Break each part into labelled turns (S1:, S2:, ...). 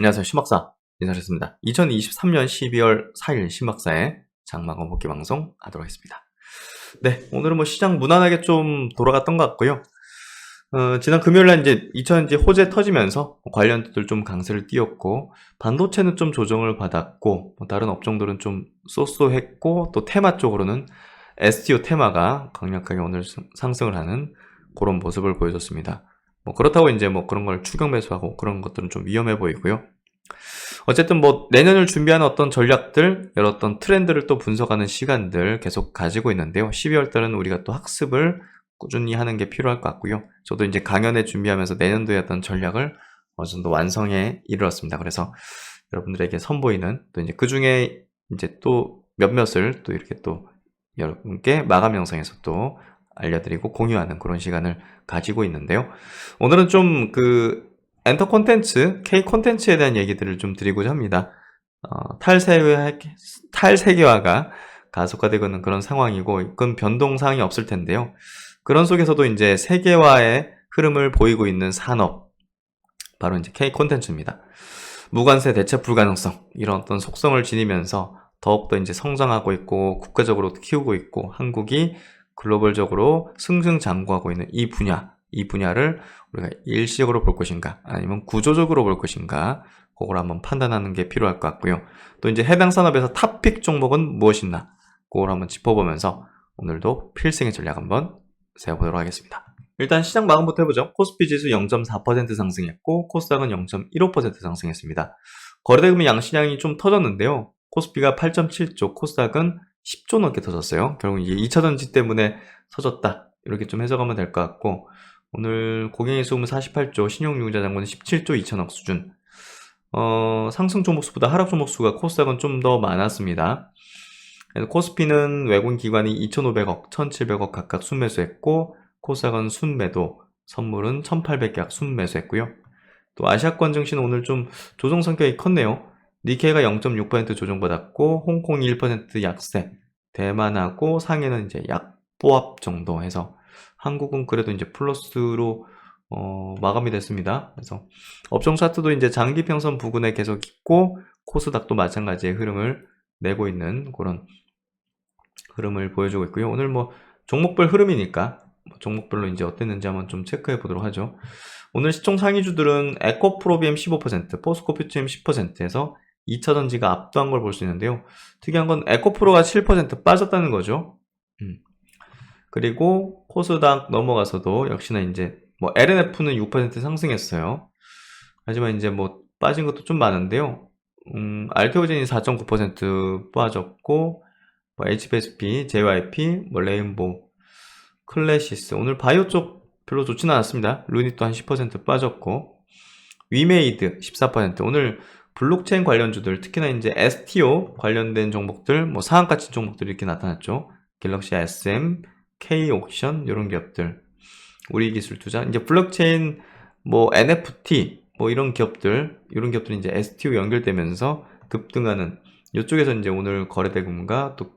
S1: 안녕하세요. 신박사 인사드렸습니다. 2023년 12월 4일 신박사의 장마건 복귀 방송 하도록 하겠습니다. 네, 오늘은 뭐 시장 무난하게 좀 돌아갔던 것 같고요. 지난 금요일날 이제 2000 호재 터지면서 관련주들 좀 강세를 띄웠고, 반도체는 좀 조정을 받았고, 다른 업종들은 좀 쏘쏘했고, 또 테마 쪽으로는 STO 테마가 강력하게 오늘 상승을 하는 그런 모습을 보여줬습니다. 뭐 그렇다고 이제 뭐 그런 걸 추격 매수하고 그런 것들은 좀 위험해 보이고요. 어쨌든 뭐 내년을 준비하는 어떤 전략들, 여러 어떤 트렌드를 또 분석하는 시간들 계속 가지고 있는데요. 12월 달은 우리가 또 학습을 꾸준히 하는 게 필요할 것 같고요. 저도 이제 강연에 준비하면서 내년도에 어떤 전략을 어느 정도 완성에 이르렀습니다. 그래서 여러분들에게 선보이는 또 이제 그 중에 이제 또 몇몇을 또 이렇게 또 여러분께 마감 영상에서 또 알려드리고 공유하는 그런 시간을 가지고 있는데요. 오늘은 좀 엔터 콘텐츠, K 콘텐츠에 대한 얘기들을 좀 드리고자 합니다. 탈세계화가 가속화되고 있는 그런 상황이고, 그건 변동사항이 없을 텐데요. 그런 속에서도 이제 세계화의 흐름을 보이고 있는 산업, 바로 이제 K 콘텐츠입니다. 무관세 대체 불가능성, 이런 어떤 속성을 지니면서 더욱더 이제 성장하고 있고, 국가적으로 키우고 있고, 한국이 글로벌적으로 승승장구하고 있는 이 분야를 우리가 일시적으로 볼 것인가, 아니면 구조적으로 볼 것인가, 그걸 한번 판단하는 게 필요할 것 같고요. 또 이제 해당 산업에서 탑픽 종목은 무엇이나, 그걸 한번 짚어보면서 오늘도 필승의 전략 한번 세워보도록 하겠습니다. 일단 시장 마감부터 해보죠. 코스피 지수 0.4% 상승했고, 코스닥은 0.15% 상승했습니다. 거래대금의 양시장이 좀 터졌는데요. 코스피가 8.7조, 코스닥은 10조 넘게 터졌어요. 결국 이게 2차전지 때문에 터졌다, 이렇게 좀 해석하면 될 것 같고, 오늘 고객의 수금은 48조, 신용융자 잔고는 17조 2천억 수준. 상승 종목수보다 하락 종목수가 코스닥은 좀 더 많았습니다. 코스피는 외국인 기관이 2,500억, 1,700억 각각 순매수했고, 코스닥은 순매도, 선물은 1,800약 순매수했고요. 또 아시아권 증시는 오늘 좀 조정 성격이 컸네요. 니케이가 0.6% 조정받았고, 홍콩이 1% 약세, 대만하고 상해는 이제 약보합 정도 해서, 한국은 그래도 이제 플러스로 마감이 됐습니다. 그래서 업종 차트도 이제 장기 평선 부근에 계속 있고, 코스닥도 마찬가지의 흐름을 내고 있는 그런 흐름을 보여주고 있고요. 오늘 뭐 종목별 흐름이니까 종목별로 이제 어땠는지 한번 좀 체크해 보도록 하죠. 오늘 시총 상위주들은 에코프로비엠 15%, 포스코퓨처엠 10%에서 2차전지가 압도한 걸 볼 수 있는데요. 특이한 건 에코프로가 7% 빠졌다는 거죠. 그리고 코스닥 넘어가서도 역시나 이제 뭐 LNF는 6% 상승했어요. 하지만 이제 뭐 빠진 것도 좀 많은데요. 알테오젠이 4.9% 빠졌고, 뭐 HBSP, JYP, 뭐 레인보우, 클래시스. 오늘 바이오 쪽 별로 좋지는 않았습니다. 루닛도 한 10% 빠졌고, 위메이드 14%. 오늘 블록체인 관련주들, 특히나 이제 STO 관련된 종목들, 뭐 상한가치 종목들이 이렇게 나타났죠. 갤럭시 SM, K옥션 이런 기업들, 우리기술투자, 이제 블록체인, 뭐 NFT, 뭐 이런 기업들이 이제 STO 연결되면서 급등하는, 이쪽에서 이제 오늘 거래대금과 또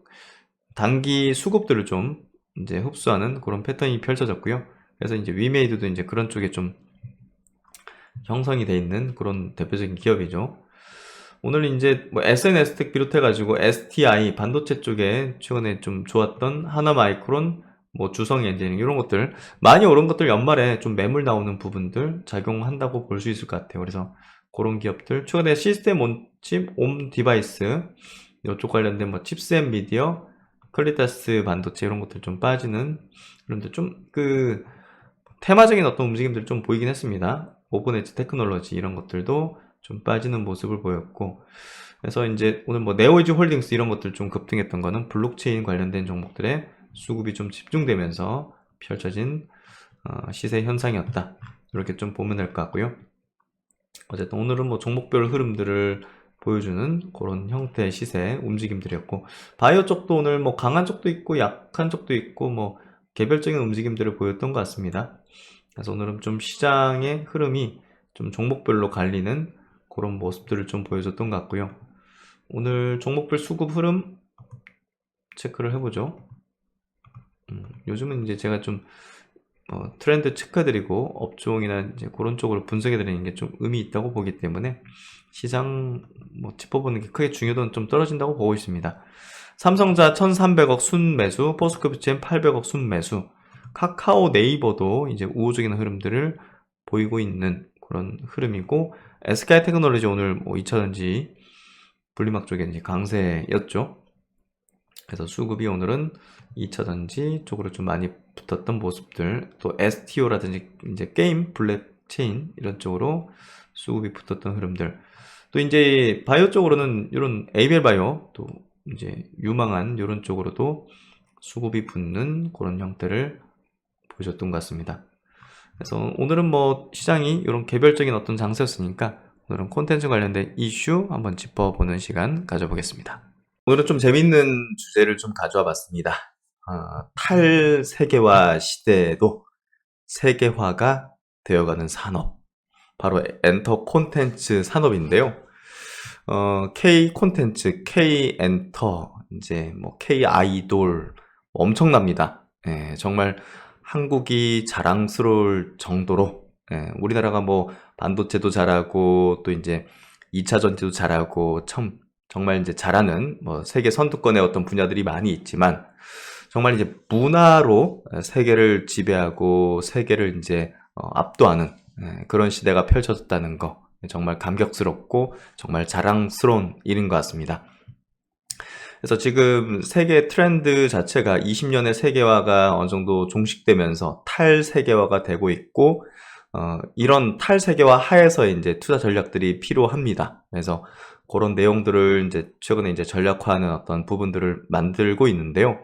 S1: 단기 수급들을 좀 이제 흡수하는 그런 패턴이 펼쳐졌고요. 그래서 이제 위메이드도 이제 그런 쪽에 좀 형성이 돼 있는 그런 대표적인 기업이죠. 오늘 이제 뭐 SNS텍 비롯해가지고 STI 반도체 쪽에 최근에 좀 좋았던 하나마이크론, 뭐 주성엔지니어링 이런 것들 많이 오른 것들, 연말에 좀 매물 나오는 부분들 작용한다고 볼 수 있을 것 같아요. 그래서 그런 기업들, 최근에 시스템 온칩, 옴 디바이스 이쪽 관련된 뭐 칩스앤 미디어, 클리타스 반도체 이런 것들 좀 빠지는, 그런데 좀 테마적인 어떤 움직임들 좀 보이긴 했습니다. 오픈 엣지 테크놀로지 이런 것들도 좀 빠지는 모습을 보였고, 그래서 이제 오늘 뭐 네오이즈 홀딩스 이런 것들 좀 급등했던 거는 블록체인 관련된 종목들의 수급이 좀 집중되면서 펼쳐진 시세 현상이었다, 이렇게 좀 보면 될 것 같고요. 어쨌든 오늘은 뭐 종목별 흐름들을 보여주는 그런 형태의 시세 움직임들이었고, 바이오 쪽도 오늘 뭐 강한 쪽도 있고 약한 쪽도 있고 뭐 개별적인 움직임들을 보였던 것 같습니다. 그래서 오늘은 좀 시장의 흐름이 좀 종목별로 갈리는 그런 모습들을 좀 보여줬던 것 같고요. 오늘 종목별 수급 흐름 체크를 해보죠. 요즘은 이제 제가 좀 트렌드 체크해드리고 업종이나 이제 그런 쪽으로 분석해드리는 게 좀 의미 있다고 보기 때문에 시장 짚어보는 게 크게 중요도는 좀 떨어진다고 보고 있습니다. 삼성자 1300억 순매수, 포스코비치엔 800억 순매수, 카카오 네이버도 이제 우호적인 흐름들을 보이고 있는 그런 흐름이고, SK테크놀로지 오늘 2차전지 분리막 쪽에 이제 강세였죠. 그래서 수급이 오늘은 2차전지 쪽으로 좀 많이 붙었던 모습들, 또 STO라든지 이제 게임, 블랙체인 이런 쪽으로 수급이 붙었던 흐름들, 또 이제 바이오 쪽으로는 이런 ABL 바이오, 또 이제 유망한 이런 쪽으로도 수급이 붙는 그런 형태를 보여줬던 것 같습니다. 그래서 오늘은 시장이 이런 개별적인 어떤 장세였으니까 오늘은 콘텐츠 관련된 이슈 한번 짚어보는 시간 가져보겠습니다. 오늘은 좀 재밌는 주제를 좀 가져와 봤습니다. 탈세계화 시대에도 세계화가 되어가는 산업, 바로 엔터 콘텐츠 산업인데요. K 콘텐츠, K 엔터, 이제 K 아이돌 엄청납니다. 예, 정말 한국이 자랑스러울 정도로, 예, 우리나라가 반도체도 잘하고 또 이제 2차 전지도 잘하고 정말 이제 잘하는 세계 선두권의 어떤 분야들이 많이 있지만, 정말 이제 문화로 세계를 지배하고 세계를 이제 압도하는 그런 시대가 펼쳐졌다는 거, 정말 감격스럽고 정말 자랑스러운 일인 것 같습니다. 그래서 지금 세계 트렌드 자체가 20년의 세계화가 어느 정도 종식되면서 탈세계화가 되고 있고, 이런 탈세계화 하에서 이제 투자 전략들이 필요합니다. 그래서 그런 내용들을 이제 최근에 이제 전략화하는 어떤 부분들을 만들고 있는데요.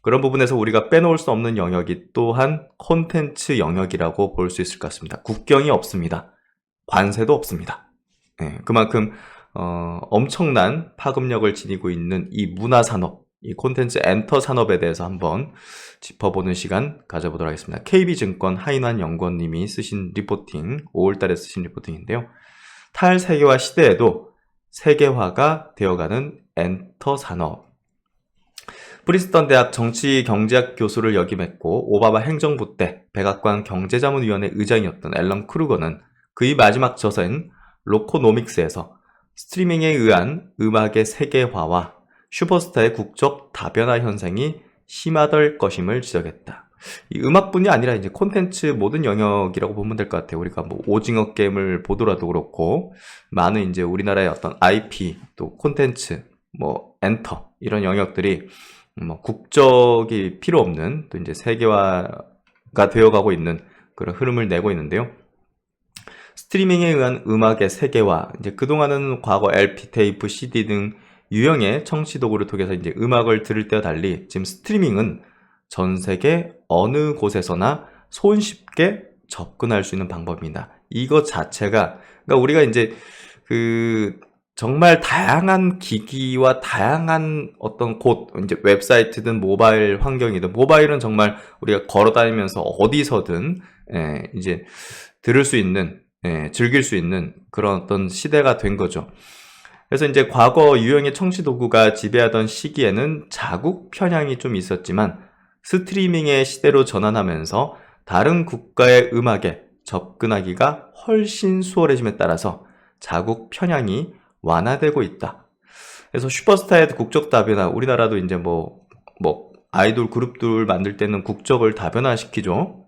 S1: 그런 부분에서 우리가 빼놓을 수 없는 영역이 또한 콘텐츠 영역이라고 볼 수 있을 것 같습니다. 국경이 없습니다. 관세도 없습니다. 네, 그만큼 엄청난 파급력을 지니고 있는 이 문화산업, 이 콘텐츠 엔터 산업에 대해서 한번 짚어보는 시간 가져보도록 하겠습니다. KB증권 하인환 연구원님이 쓰신 리포팅, 5월달에 쓰신 리포팅인데요. 탈세계화 시대에도 세계화가 되어가는 엔터 산업. 프린스턴 대학 정치경제학 교수를 역임했고 오바마 행정부 때 백악관 경제자문위원회 의장이었던 앨런 크루거는 그의 마지막 저서인 로코노믹스에서 스트리밍에 의한 음악의 세계화와 슈퍼스타의 국적 다변화 현상이 심화될 것임을 지적했다. 이 음악뿐이 아니라 이제 콘텐츠 모든 영역이라고 보면 될 것 같아요. 우리가 오징어 게임을 보더라도 그렇고, 많은 이제 우리나라의 어떤 IP, 또 콘텐츠, 엔터 이런 영역들이 국적이 필요 없는 또 이제 세계화가 되어가고 있는 그런 흐름을 내고 있는데요. 스트리밍에 의한 음악의 세계화, 이제 그동안은 과거 LP, 테이프, CD 등 유형의 청취 도구를 통해서 이제 음악을 들을 때와 달리 지금 스트리밍은 전 세계 어느 곳에서나 손쉽게 접근할 수 있는 방법입니다. 이것 자체가, 그러니까 우리가 이제 정말 다양한 기기와 다양한 어떤 곳, 이제 웹사이트든 모바일 환경이든, 모바일은 정말 우리가 걸어 다니면서 어디서든 이제 들을 수 있는, 즐길 수 있는 그런 어떤 시대가 된 거죠. 그래서 이제 과거 유형의 청취 도구가 지배하던 시기에는 자국 편향이 좀 있었지만 스트리밍의 시대로 전환하면서 다른 국가의 음악에 접근하기가 훨씬 수월해짐에 따라서 자국 편향이 완화되고 있다. 그래서 슈퍼스타의 국적 다변화, 우리나라도 이제 아이돌 그룹들 만들 때는 국적을 다변화시키죠.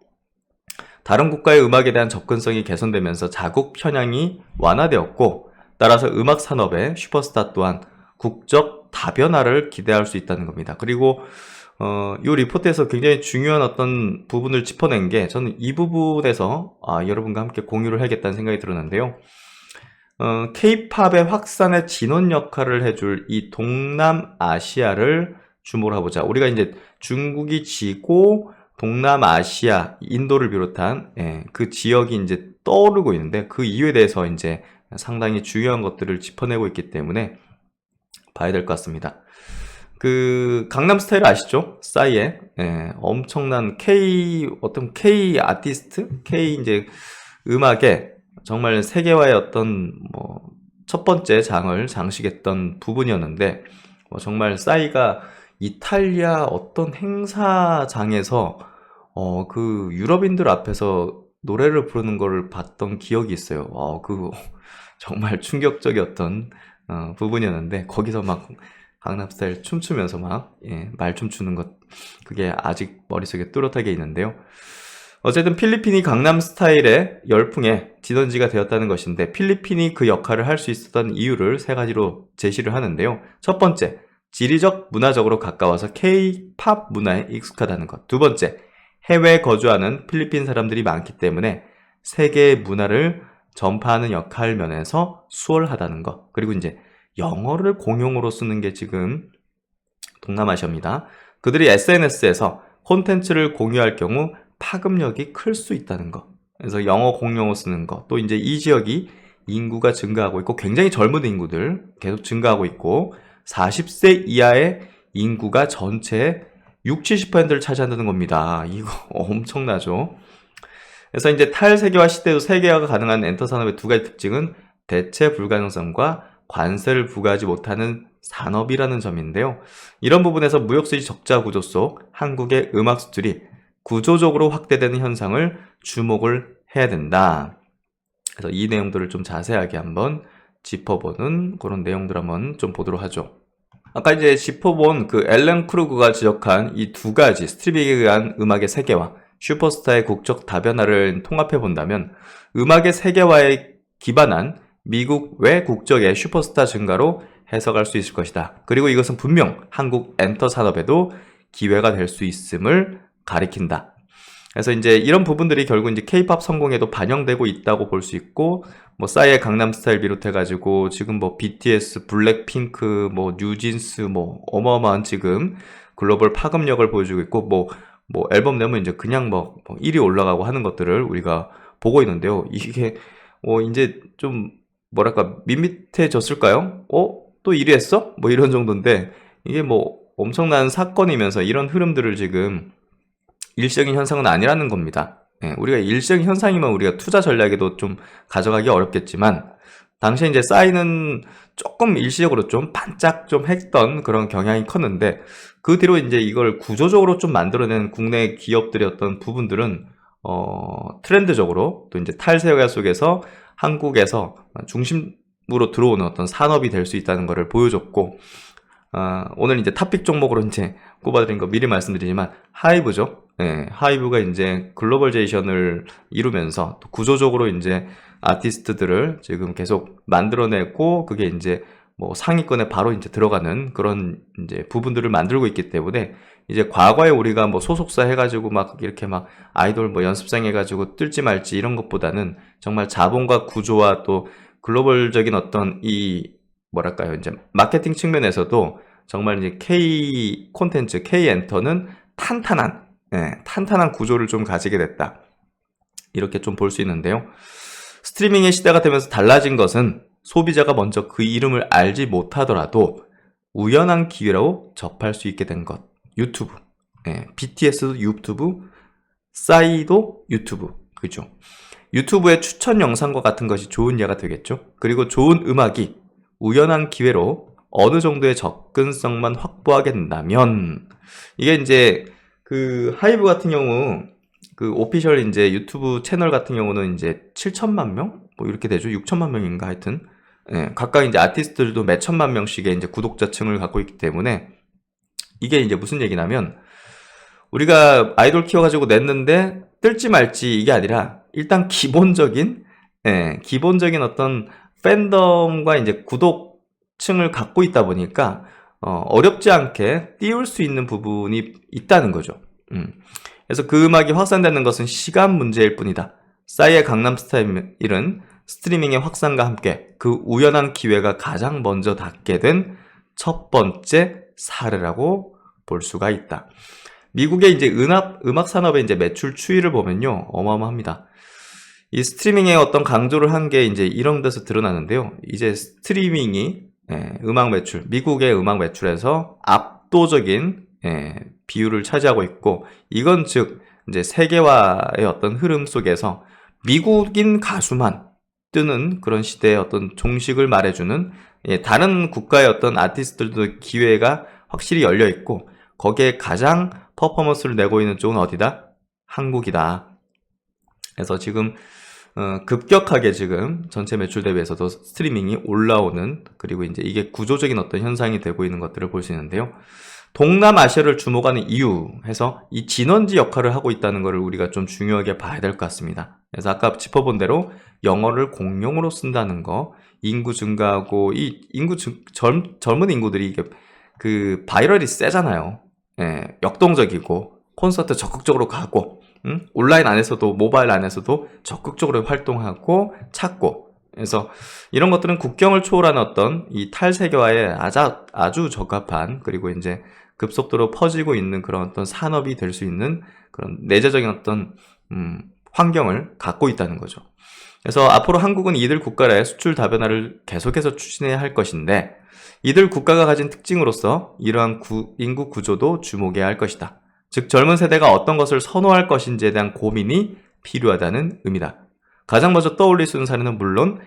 S1: 다른 국가의 음악에 대한 접근성이 개선되면서 자국 편향이 완화되었고, 따라서 음악 산업의 슈퍼스타 또한 국적 다변화를 기대할 수 있다는 겁니다. 그리고 이 리포트에서 굉장히 중요한 어떤 부분을 짚어낸 게, 저는 이 부분에서 여러분과 함께 공유를 해야겠다는 생각이 들었는데요. K-팝의 확산에 진원 역할을 해줄 이 동남아시아를 주목을 해보자. 우리가 이제 중국이 지고 동남아시아, 인도를 비롯한 그 지역이 이제 떠오르고 있는데, 그 이유에 대해서 이제 상당히 중요한 것들을 짚어내고 있기 때문에 봐야 될 것 같습니다. 강남스타일 아시죠? 싸이의 엄청난 K 아티스트, K 이제 음악에 정말 세계화의 어떤 첫 번째 장을 장식했던 부분이었는데, 정말 싸이가 이탈리아 어떤 행사장에서 그 유럽인들 앞에서 노래를 부르는 거를 봤던 기억이 있어요. 정말 충격적이었던 부분이었는데 거기서 막 강남스타일 춤추면서 막 말춤 추는 것 그게 아직 머릿속에 뚜렷하게 있는데요. 어쨌든 필리핀이 강남스타일의 열풍에 지던지가 되었다는 것인데 필리핀이 그 역할을 할 수 있었던 이유를 세 가지로 제시를 하는데요. 첫 번째, 지리적, 문화적으로 가까워서 K-팝 문화에 익숙하다는 것. 두 번째, 해외에 거주하는 필리핀 사람들이 많기 때문에 세계의 문화를 전파하는 역할 면에서 수월하다는 것. 그리고 이제 영어를 공용어로 쓰는 게 지금 동남아시아입니다. 그들이 SNS에서 콘텐츠를 공유할 경우 파급력이 클 수 있다는 것. 그래서 영어 공용어 쓰는 것. 또 이제 이 지역이 인구가 증가하고 있고 굉장히 젊은 인구들 계속 증가하고 있고 40세 이하의 인구가 전체의 60, 70%를 차지한다는 겁니다. 이거 엄청나죠? 그래서 이제 탈세계화 시대도 세계화가 가능한 엔터 산업의 두 가지 특징은 대체 불가능성과 관세를 부과하지 못하는 산업이라는 점인데요. 이런 부분에서 무역수지 적자 구조 속 한국의 음악 수출이 구조적으로 확대되는 현상을 주목을 해야 된다. 그래서 이 내용들을 좀 자세하게 한번 짚어보는 그런 내용들 한번 좀 보도록 하죠. 아까 이제 짚어본 그 앨런 크루그가 지적한 이 두 가지 스트리밍에 의한 음악의 세계화, 슈퍼스타의 국적 다변화를 통합해 본다면 음악의 세계화에 기반한 미국 외 국적의 슈퍼스타 증가로 해석할 수 있을 것이다. 그리고 이것은 분명 한국 엔터 산업에도 기회가 될 수 있음을 가리킨다. 그래서 이제 이런 부분들이 결국 이제 K-팝 성공에도 반영되고 있다고 볼 수 있고, 뭐 싸이의 강남스타일 비롯해가지고 지금 뭐 BTS, 블랙핑크, 뭐 뉴진스, 뭐 어마어마한 지금 글로벌 파급력을 보여주고 있고, 뭐 앨범 내면 이제 그냥 뭐 1위 올라가고 하는 것들을 우리가 보고 있는데요. 이게 이제 좀 뭐랄까 밋밋해졌을까요? 또 1위 했어? 뭐 이런 정도인데 이게 뭐 엄청난 사건이면서 이런 흐름들을 지금 일시적인 현상은 아니라는 겁니다. 우리가 일시적인 현상이면 우리가 투자 전략에도 좀 가져가기 어렵겠지만 당시에 이제 싸이는 조금 일시적으로 좀 반짝 좀 했던 그런 경향이 컸는데 그 뒤로 이제 이걸 구조적으로 좀 만들어낸 국내 기업들의 어떤 부분들은 트렌드적으로 또 이제 탈세화 속에서 한국에서 중심으로 들어오는 어떤 산업이 될 수 있다는 것을 보여줬고 오늘 이제 탑픽 종목으로 이제 꼽아드린 거 미리 말씀드리지만 하이브죠. 하이브가 이제 글로벌제이션을 이루면서 또 구조적으로 이제 아티스트들을 지금 계속 만들어내고 그게 이제 뭐 상위권에 바로 이제 들어가는 그런 이제 부분들을 만들고 있기 때문에 이제 과거에 우리가 뭐 소속사 해가지고 막 이렇게 막 아이돌 뭐 연습생 해가지고 뜰지 말지 이런 것보다는 정말 자본과 구조와 또 글로벌적인 어떤 이 뭐랄까요 이제 마케팅 측면에서도 정말 이제 K 콘텐츠, K 엔터는 탄탄한 구조를 좀 가지게 됐다. 이렇게 좀 볼 수 있는데요. 스트리밍의 시대가 되면서 달라진 것은 소비자가 먼저 그 이름을 알지 못하더라도 우연한 기회로 접할 수 있게 된 것. 유튜브. BTS도 유튜브, 싸이도 유튜브. 그죠? 유튜브의 추천 영상과 같은 것이 좋은 예가 되겠죠? 그리고 좋은 음악이 우연한 기회로 어느 정도의 접근성만 확보하게 된다면 이게 이제 그 하이브 같은 경우 그 오피셜 이제 유튜브 채널 같은 경우는 이제 7천만 명? 뭐 이렇게 되죠. 6천만 명인가 하여튼. 각각 이제 아티스트들도 몇 천만 명씩의 이제 구독자층을 갖고 있기 때문에 이게 이제 무슨 얘기냐면 우리가 아이돌 키워가지고 냈는데 뜰지 말지 이게 아니라 일단 기본적인 어떤 팬덤과 이제 구독층을 갖고 있다 보니까 어렵지 않게 띄울 수 있는 부분이 있다는 거죠. 그래서 그 음악이 확산되는 것은 시간 문제일 뿐이다. 싸이의 강남스타일은 스트리밍의 확산과 함께 그 우연한 기회가 가장 먼저 닿게 된 첫 번째 사례라고 볼 수가 있다. 미국의 이제 음악 산업의 이제 매출 추이를 보면요, 어마어마합니다. 이 스트리밍의 어떤 강조를 한 게 이제 이런 데서 드러나는데요. 이제 스트리밍이 음악 매출, 미국의 음악 매출에서 압도적인 비율을 차지하고 있고, 이건 즉 이제 세계화의 어떤 흐름 속에서 미국인 가수만 뜨는 그런 시대의 어떤 종식을 말해주는 다른 국가의 어떤 아티스트들도 기회가 확실히 열려 있고 거기에 가장 퍼포먼스를 내고 있는 쪽은 어디다? 한국이다. 그래서 지금 급격하게 지금 전체 매출 대비해서도 스트리밍이 올라오는, 그리고 이제 이게 구조적인 어떤 현상이 되고 있는 것들을 볼 수 있는데요. 동남아시아를 주목하는 이유 해서 이 진원지 역할을 하고 있다는 것을 우리가 좀 중요하게 봐야 될 것 같습니다. 그래서 아까 짚어본 대로 영어를 공용어로 쓴다는 거, 인구 증가하고 이 젊은 인구들이 이게 그 바이럴이 세잖아요. 예, 역동적이고 콘서트 적극적으로 가고, 온라인 안에서도 모바일 안에서도 적극적으로 활동하고 찾고, 그래서 이런 것들은 국경을 초월하는 어떤 이 탈세계화에 아주 적합한, 그리고 이제 급속도로 퍼지고 있는 그런 어떤 산업이 될 수 있는 그런 내재적인 어떤 환경을 갖고 있다는 거죠. 그래서 앞으로 한국은 이들 국가의 수출 다변화를 계속해서 추진해야 할 것인데, 이들 국가가 가진 특징으로서 이러한 인구 구조도 주목해야 할 것이다. 즉 젊은 세대가 어떤 것을 선호할 것인지에 대한 고민이 필요하다는 의미다. 가장 먼저 떠올릴 수 있는 사례는 물론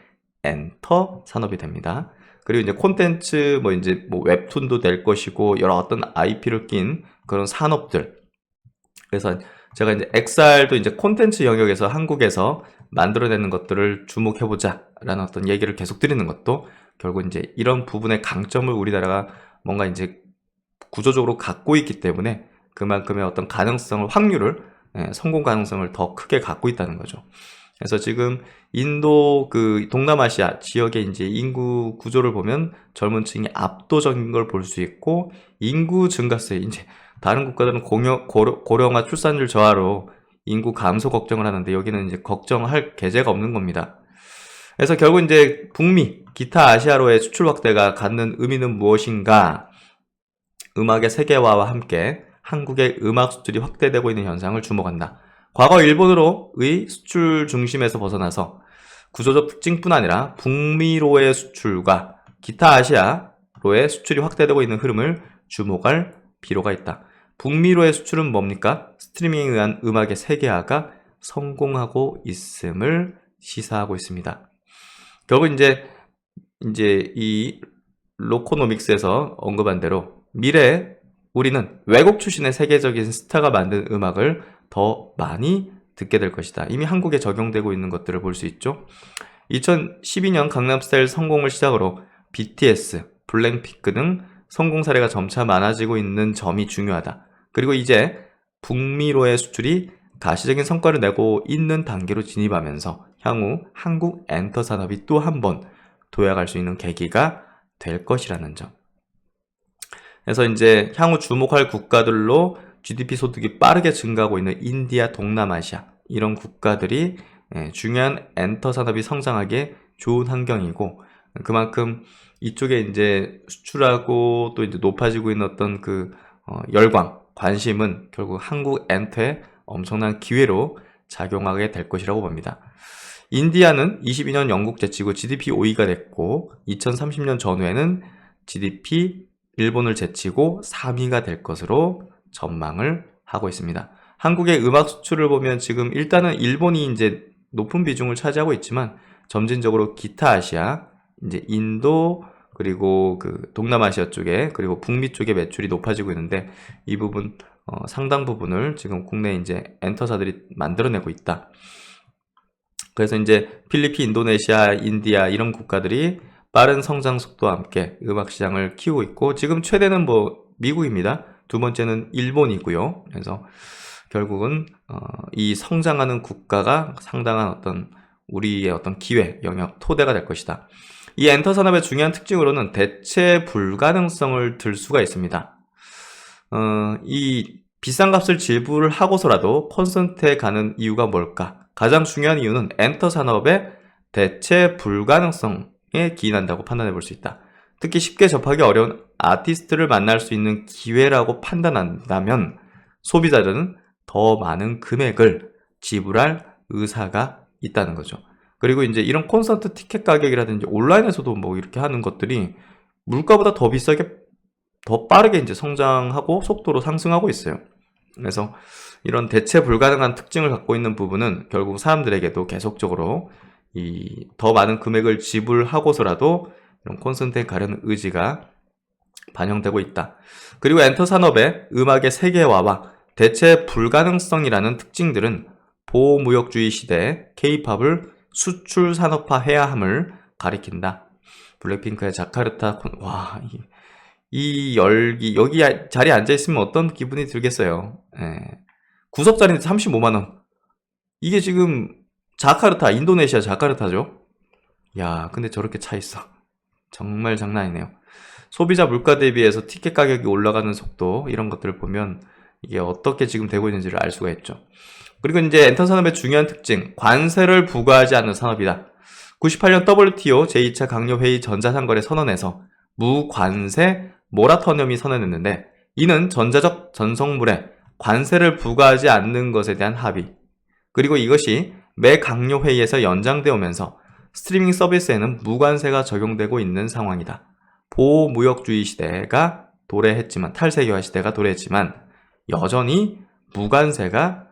S1: 엔터 산업이 됩니다. 그리고 이제 콘텐츠, 이제 웹툰도 될 것이고, 여러 어떤 IP를 낀 그런 산업들. 그래서 제가 이제 XR도 이제 콘텐츠 영역에서 한국에서 만들어내는 것들을 주목해보자 라는 어떤 얘기를 계속 드리는 것도 결국 이제 이런 부분의 강점을 우리나라가 뭔가 이제 구조적으로 갖고 있기 때문에 그만큼의 어떤 가능성을, 확률을, 성공 가능성을 더 크게 갖고 있다는 거죠. 그래서 지금 인도 그 동남아시아 지역의 이제 인구 구조를 보면 젊은 층이 압도적인 걸 볼 수 있고, 인구 증가세, 이제 다른 국가들은 고령화 출산율 저하로 인구 감소 걱정을 하는데 여기는 이제 걱정할 계제가 없는 겁니다. 그래서 결국 이제 북미, 기타 아시아로의 수출 확대가 갖는 의미는 무엇인가? 음악의 세계화와 함께 한국의 음악 수출이 확대되고 있는 현상을 주목한다. 과거 일본으로의 수출 중심에서 벗어나서 구조적 특징뿐 아니라 북미로의 수출과 기타 아시아로의 수출이 확대되고 있는 흐름을 주목할 필요가 있다. 북미로의 수출은 뭡니까? 스트리밍에 의한 음악의 세계화가 성공하고 있음을 시사하고 있습니다. 결국 이제 이 로코노믹스에서 언급한 대로 미래에 우리는 외국 출신의 세계적인 스타가 만든 음악을 더 많이 듣게 될 것이다. 이미 한국에 적용되고 있는 것들을 볼 수 있죠. 2012년 강남스타일 성공을 시작으로 BTS, 블랙핑크 등 성공 사례가 점차 많아지고 있는 점이 중요하다. 그리고 이제 북미로의 수출이 가시적인 성과를 내고 있는 단계로 진입하면서 향후 한국 엔터 산업이 또 한 번 도약할 수 있는 계기가 될 것이라는 점. 그래서 이제 향후 주목할 국가들로 GDP 소득이 빠르게 증가하고 있는 인디아, 동남아시아 이런 국가들이 중요한 엔터 산업이 성장하기에 좋은 환경이고, 그만큼 이쪽에 이제 수출하고 또 이제 높아지고 있는 어떤 열광, 관심은 결국 한국 엔터에 엄청난 기회로 작용하게 될 것이라고 봅니다. 인디아는 22년 영국 제치고 GDP 5위가 됐고, 2030년 전후에는 GDP 일본을 제치고 3위가 될 것으로 전망을 하고 있습니다. 한국의 음악 수출을 보면 지금 일단은 일본이 이제 높은 비중을 차지하고 있지만 점진적으로 기타 아시아, 이제 인도, 그리고 동남아시아 쪽에, 그리고 북미 쪽에 매출이 높아지고 있는데, 이 부분 상당 부분을 지금 국내 이제 엔터사들이 만들어내고 있다. 그래서 이제 필리핀, 인도네시아, 인디아 이런 국가들이 빠른 성장 속도와 함께 음악 시장을 키우고 있고, 지금 최대는 미국입니다. 두 번째는 일본이고요. 그래서 결국은 이 성장하는 국가가 상당한 어떤 우리의 어떤 기회, 영역, 토대가 될 것이다. 이 엔터 산업의 중요한 특징으로는 대체 불가능성을 들 수가 있습니다. 이 비싼 값을 지불하고서라도 콘서트에 가는 이유가 뭘까? 가장 중요한 이유는 엔터 산업의 대체 불가능성에 기인한다고 판단해 볼 수 있다. 특히 쉽게 접하기 어려운 아티스트를 만날 수 있는 기회라고 판단한다면 소비자들은 더 많은 금액을 지불할 의사가 있다는 거죠. 그리고 이제 이런 콘서트 티켓 가격이라든지 온라인에서도 이렇게 하는 것들이 물가보다 더 비싸게, 더 빠르게 이제 성장하고 속도로 상승하고 있어요. 그래서 이런 대체 불가능한 특징을 갖고 있는 부분은 결국 사람들에게도 계속적으로 더 많은 금액을 지불하고서라도 이런 콘서트에 가려는 의지가 반영되고 있다. 그리고 엔터 산업의 음악의 세계화와 대체 불가능성이라는 특징들은 보호무역주의 시대 K-팝을 수출 산업화해야 함을 가리킨다. 블랙핑크의 자카르타 이 열기 여기 자리에 앉아 있으면 어떤 기분이 들겠어요. 예. 구석자리인데 35만 원. 이게 지금 자카르타, 인도네시아 자카르타죠. 야, 근데 저렇게 차 있어. 정말 장난 아니네요. 소비자 물가 대비해서 티켓 가격이 올라가는 속도, 이런 것들을 보면 이게 어떻게 지금 되고 있는지를 알 수가 있죠. 그리고 이제 엔터 산업의 중요한 특징, 관세를 부과하지 않는 산업이다. 98년 WTO 제2차 강요회의 전자상거래 선언에서 무관세 모라토리엄이 선언했는데, 이는 전자적 전성물에 관세를 부과하지 않는 것에 대한 합의, 그리고 이것이 매 강요회의에서 연장되어 오면서 스트리밍 서비스에는 무관세가 적용되고 있는 상황이다. 보호무역주의 시대가 도래했지만, 탈세계화 시대가 도래했지만 여전히 무관세가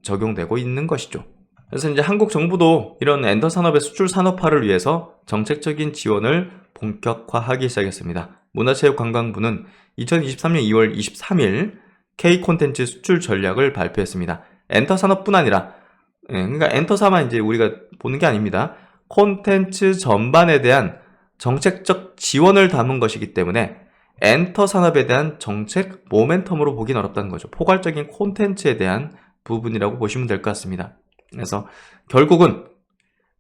S1: 적용되고 있는 것이죠. 그래서 이제 한국 정부도 이런 엔터 산업의 수출 산업화를 위해서 정책적인 지원을 본격화하기 시작했습니다. 문화체육관광부는 2023년 2월 23일 K 콘텐츠 수출 전략을 발표했습니다. 엔터 산업뿐 아니라, 그러니까 엔터사만 이제 우리가 보는 게 아닙니다. 콘텐츠 전반에 대한 정책적 지원을 담은 것이기 때문에 엔터 산업에 대한 정책 모멘텀으로 보긴 어렵다는 거죠. 포괄적인 콘텐츠에 대한 부분이라고 보시면 될 것 같습니다. 그래서 결국은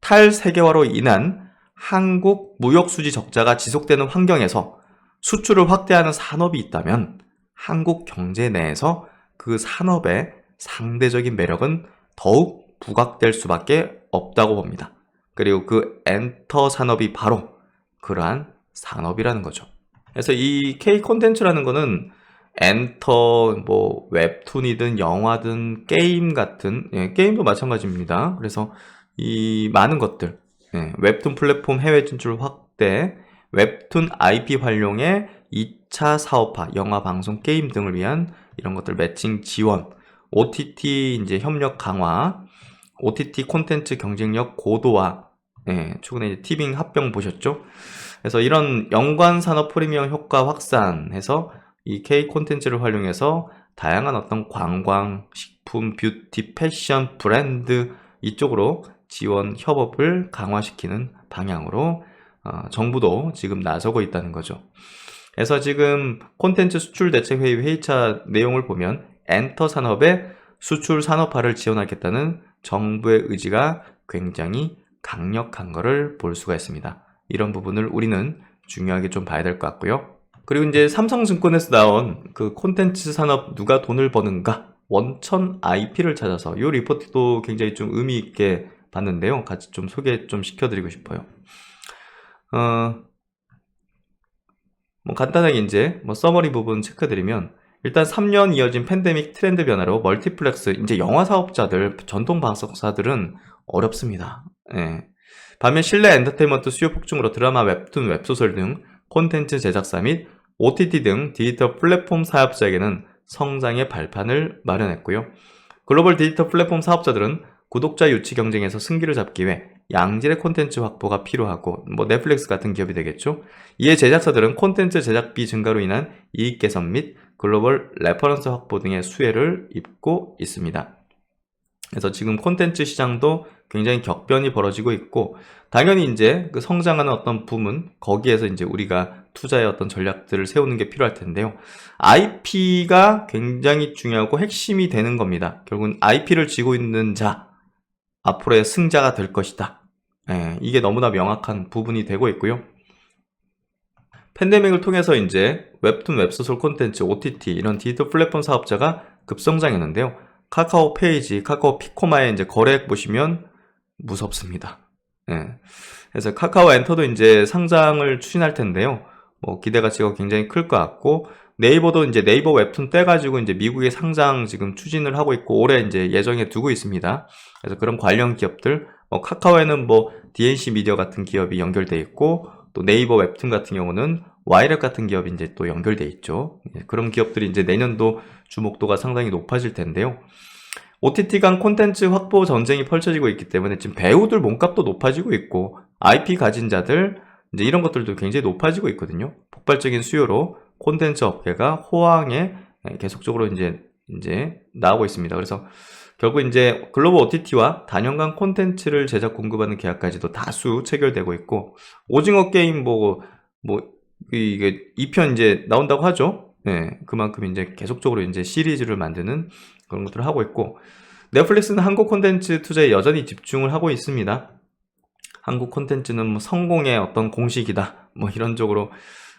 S1: 탈세계화로 인한 한국 무역수지 적자가 지속되는 환경에서 수출을 확대하는 산업이 있다면 한국 경제 내에서 그 산업의 상대적인 매력은 더욱 부각될 수밖에 없다고 봅니다. 그리고 그 엔터 산업이 바로 그러한 산업이라는 거죠. 그래서 이 K 콘텐츠라는 거는 엔터, 웹툰이든 영화든 게임 같은, 게임도 마찬가지입니다. 그래서 이 많은 것들, 웹툰 플랫폼 해외 진출 확대, 웹툰 IP 활용에 2차 사업화, 영화, 방송, 게임 등을 위한 이런 것들 매칭 지원, OTT 이제 협력 강화, OTT 콘텐츠 경쟁력 고도화, 최근에 이제 티빙 합병 보셨죠? 그래서 이런 연관 산업 프리미엄 효과 확산해서 이 K 콘텐츠를 활용해서 다양한 어떤 관광, 식품, 뷰티, 패션, 브랜드 이쪽으로 지원 협업을 강화시키는 방향으로 정부도 지금 나서고 있다는 거죠. 그래서 지금 콘텐츠 수출 대책회의 회의차 내용을 보면 엔터 산업의 수출 산업화를 지원하겠다는 정부의 의지가 굉장히 강력한 것을 볼 수가 있습니다. 이런 부분을 우리는 중요하게 좀 봐야 될 것 같고요. 그리고 이제 삼성증권에서 나온 그 콘텐츠 산업 누가 돈을 버는가 원천 IP를 찾아서 이 리포트도 굉장히 좀 의미 있게 봤는데요. 같이 좀 소개 좀 시켜드리고 싶어요. 간단하게 이제 서머리 부분 체크드리면, 일단 3년 이어진 팬데믹 트렌드 변화로 멀티플렉스, 이제 영화 사업자들, 전통 방송사들은 어렵습니다. 반면 실내 엔터테인먼트 수요 폭증으로 드라마, 웹툰, 웹소설 등 콘텐츠 제작사 및 OTT 등 디지털 플랫폼 사업자에게는 성장의 발판을 마련했고요. 글로벌 디지털 플랫폼 사업자들은 구독자 유치 경쟁에서 승기를 잡기 위해 양질의 콘텐츠 확보가 필요하고, 넷플릭스 같은 기업이 되겠죠. 이에 제작사들은 콘텐츠 제작비 증가로 인한 이익 개선 및 글로벌 레퍼런스 확보 등의 수혜를 입고 있습니다. 그래서 지금 콘텐츠 시장도 굉장히 격변이 벌어지고 있고, 당연히 이제 그 성장하는 어떤 부문, 거기에서 이제 우리가 투자의 어떤 전략들을 세우는 게 필요할 텐데요. IP가 굉장히 중요하고 핵심이 되는 겁니다. 결국은 IP를 쥐고 있는 자, 앞으로의 승자가 될 것이다. 이게 너무나 명확한 부분이 되고 있고요. 팬데믹을 통해서 이제 웹툰, 웹소설 콘텐츠, OTT 이런 디지털 플랫폼 사업자가 급성장했는데요. 카카오 페이지, 카카오 피코마의 이제 거래액 보시면 무섭습니다. 그래서 카카오 엔터도 이제 상장을 추진할 텐데요. 기대가 지금 굉장히 클 것 같고, 네이버도 이제 네이버 웹툰 떼가지고 이제 미국에 상장 지금 추진을 하고 있고, 올해 이제 예정에 두고 있습니다. 그래서 그런 관련 기업들, 카카오에는 DNC 미디어 같은 기업이 연결돼 있고, 또 네이버 웹툰 같은 경우는 와이랩 같은 기업이 이제 또 연결돼 있죠. 그런 기업들이 이제 내년도 주목도가 상당히 높아질 텐데요. OTT 간 콘텐츠 확보 전쟁이 펼쳐지고 있기 때문에 지금 배우들 몸값도 높아지고 있고, IP 가진 자들, 이제 이런 것들도 굉장히 높아지고 있거든요. 폭발적인 수요로 콘텐츠 업계가 호황에 계속적으로 이제 이제 나오고 있습니다. 그래서 결국 이제 글로벌 OTT와 단연간 콘텐츠를 제작 공급하는 계약까지도 다수 체결되고 있고, 오징어 게임 이게 2편 이제 나온다고 하죠. 네, 그만큼 이제 계속적으로 이제 시리즈를 만드는 그런 것들을 하고 있고, 넷플릭스는 한국 콘텐츠 투자에 여전히 집중을 하고 있습니다. 한국 콘텐츠는 뭐 성공의 어떤 공식이다, 뭐 이런 쪽으로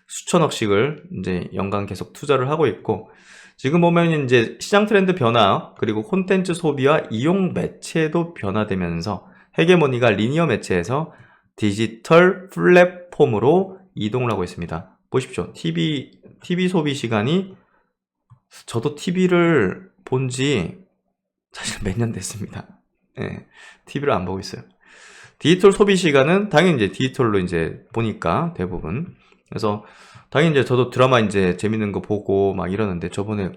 S1: 수천억씩을 이제 연간 계속 투자를 하고 있고, 지금 보면 이제 시장 트렌드 변화, 그리고 콘텐츠 소비와 이용 매체도 변화되면서 헤게모니가 리니어 매체에서 디지털 플랫폼으로 이동을 하고 있습니다. 보십시오. TV 소비 시간이, 저도 TV를 본 지 사실 몇 년 됐습니다. 예, TV를 안 보고 있어요. 디지털 소비 시간은 당연히 이제 디지털로 이제 보니까 대부분. 그래서 당연히 이제 저도 드라마 이제 재밌는 거 보고 막 이러는데, 저번에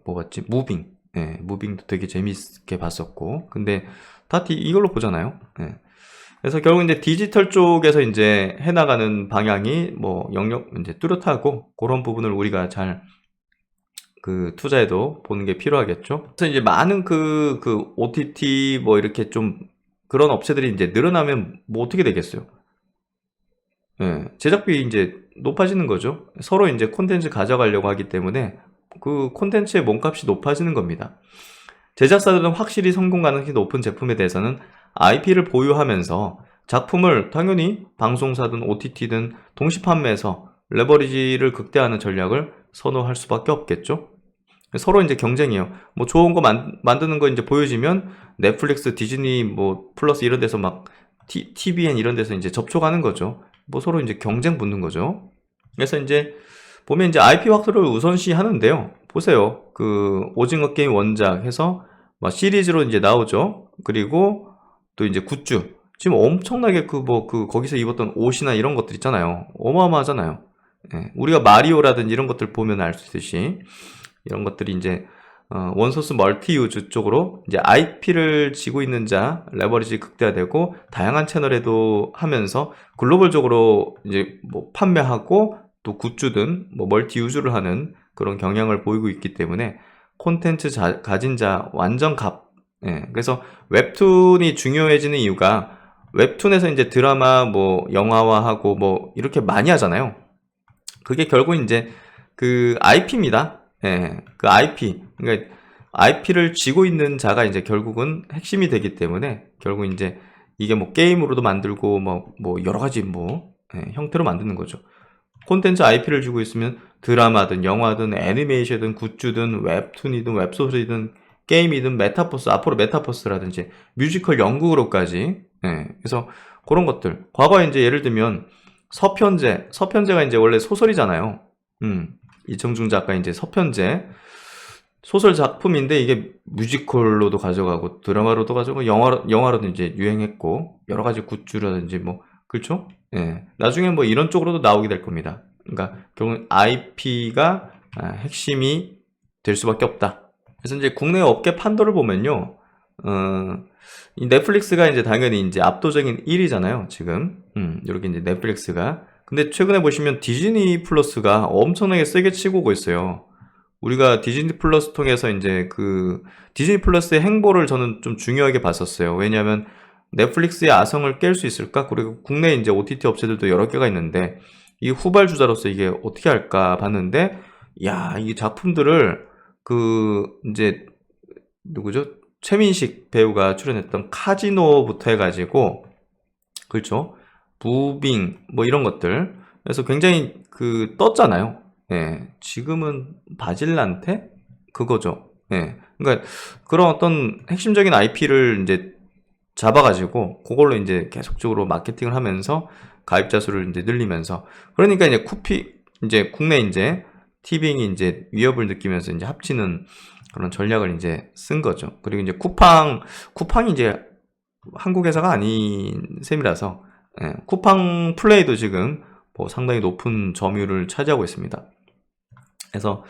S1: 뭐 봤지? 무빙. 예, 무빙도 되게 재밌게 봤었고. 근데 다 이걸로 보잖아요. 예. 그래서 결국 이제 디지털 쪽에서 이제 해나가는 방향이 뭐 영역 이제 뚜렷하고, 그런 부분을 우리가 잘 투자에도 보는 게 필요하겠죠. 그래서 이제 많은 OTT 뭐 이렇게 좀 그런 업체들이 이제 늘어나면 뭐 어떻게 되겠어요? 예, 제작비 이제 높아지는 거죠. 서로 이제 콘텐츠 가져가려고 하기 때문에 그 콘텐츠의 몸값이 높아지는 겁니다. 제작사들은 확실히 성공 가능성이 높은 제품에 대해서는 IP를 보유하면서 작품을 당연히 방송사든 OTT든 동시 판매해서 레버리지를 극대화하는 전략을 선호할 수밖에 없겠죠. 서로 이제 경쟁이에요. 뭐 좋은 거 만드는 거 이제 보여지면 넷플릭스, 디즈니, 뭐 플러스 이런 데서 막 TVN 이런 데서 이제 접촉하는 거죠. 뭐 서로 이제 경쟁 붙는 거죠. 그래서 이제 보면 이제 IP 확보를 우선시 하는데요. 보세요. 오징어 게임 원작 해서 막 시리즈로 이제 나오죠. 그리고 또 이제 굿즈. 지금 엄청나게 거기서 입었던 옷이나 이런 것들 있잖아요. 어마어마하잖아요. 예, 우리가 마리오라든지 이런 것들 보면 알 수 있듯이 이런 것들이 이제 원소스 멀티 유즈 쪽으로 이제 IP를 지고 있는 자 레버리지 극대화되고, 다양한 채널에도 하면서 글로벌적으로 이제 뭐 판매하고 또 굿즈든 뭐 멀티 유즈를 하는 그런 경향을 보이고 있기 때문에 콘텐츠 가진 자 완전 갑. 예, 그래서 웹툰이 중요해지는 이유가, 웹툰에서 이제 드라마 뭐 영화화하고 뭐 이렇게 많이 하잖아요. 그게 결국 이제 IP입니다. 예, IP. 그러니까 IP를 쥐고 있는 자가 이제 결국은 핵심이 되기 때문에, 결국 이제 이게 뭐 게임으로도 만들고 뭐 여러 가지 형태로 만드는 거죠. 콘텐츠 IP를 쥐고 있으면 드라마든 영화든 애니메이션이든 굿즈든 웹툰이든 웹소설이든 게임이든 메타버스, 앞으로 메타버스라든지 뮤지컬 연극으로까지. 예, 그래서 그런 것들. 과거에 이제 예를 들면 서편제가 이제 원래 소설이잖아요. 이청중 작가 이제 서편제 소설 작품인데, 이게 뮤지컬로도 가져가고 드라마로도 가져가고 영화로도 이제 유행했고, 여러 가지 굿즈라든지 뭐 그렇죠? 예. 나중에 뭐 이런 쪽으로도 나오게 될 겁니다. 그러니까 결국 IP가 핵심이 될 수밖에 없다. 그래서 이제 국내 업계 판도를 보면요. 이 넷플릭스가 이제 당연히 이제 압도적인 1위잖아요, 지금. 이렇게 이제 넷플릭스가. 근데 최근에 보시면 디즈니 플러스가 엄청나게 세게 치고 오고 있어요. 우리가 디즈니 플러스 통해서 이제 디즈니 플러스의 행보를 저는 좀 중요하게 봤었어요. 왜냐하면 넷플릭스의 아성을 깰 수 있을까? 그리고 국내 이제 OTT 업체들도 여러 개가 있는데, 이 후발주자로서 이게 어떻게 할까 봤는데, 야, 이 작품들을 이제 누구죠? 최민식 배우가 출연했던 카지노부터 해가지고, 그렇죠? 무빙 뭐 이런 것들. 그래서 굉장히 떴잖아요. 예, 지금은 바질란테 그거죠. 예, 그러니까 그런 어떤 핵심적인 IP를 이제 잡아가지고 그걸로 이제 계속적으로 마케팅을 하면서 가입자 수를 이제 늘리면서, 그러니까 이제 이제 국내 이제 티빙이 이제 위협을 느끼면서 이제 합치는 그런 전략을 이제 쓴 거죠. 그리고 이제 쿠팡이 이제 한국 회사가 아닌 셈이라서, 예, 쿠팡 플레이도 지금 뭐 상당히 높은 점유율을 차지하고 있습니다. 그래서